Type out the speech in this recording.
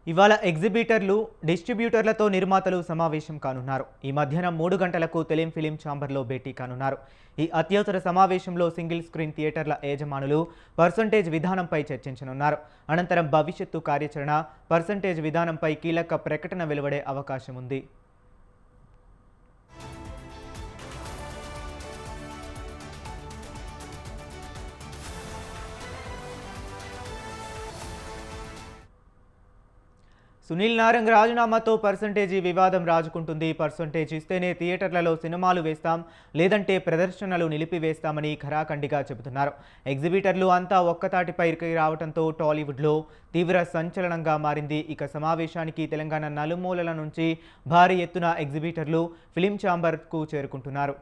ఇవాళ ఎగ్జిబిటర్లు, డిస్ట్రిబ్యూటర్లతో నిర్మాతలు సమావేశం కానున్నారు. ఈ మధ్యాహ్నం 3 గంటలకు తెలుగు ఫిలిం ఛాంబర్లో భేటీ కానున్నారు. ఈ అత్యవసర సమావేశంలో సింగిల్ స్క్రీన్ థియేటర్ల యజమానులు పర్సంటేజ్ విధానంపై చర్చించనున్నారు. అనంతరం భవిష్యత్తు కార్యాచరణ, పర్సంటేజ్ విధానంపై కీలక ప్రకటన వెలువడే అవకాశం ఉంది. సునీల్ నారంగ్ రాజీనామాతో పర్సంటేజీ వివాదం రాజుకుంటుంది. పర్సంటేజ్ ఇస్తేనే థియేటర్లలో సినిమాలు వేస్తాం, లేదంటే ప్రదర్శనలు నిలిపివేస్తామని ఖరాఖండిగా చెబుతున్నారు. ఎగ్జిబిటర్లు అంతా ఒక్కతాటిపైకి రావడంతో టాలీవుడ్లో తీవ్ర సంచలనంగా మారింది. ఇక సమావేశానికి తెలంగాణ నలుమూలల నుంచి భారీ ఎత్తున ఎగ్జిబిటర్లు ఫిలిం ఛాంబర్కు చేరుకుంటున్నారు.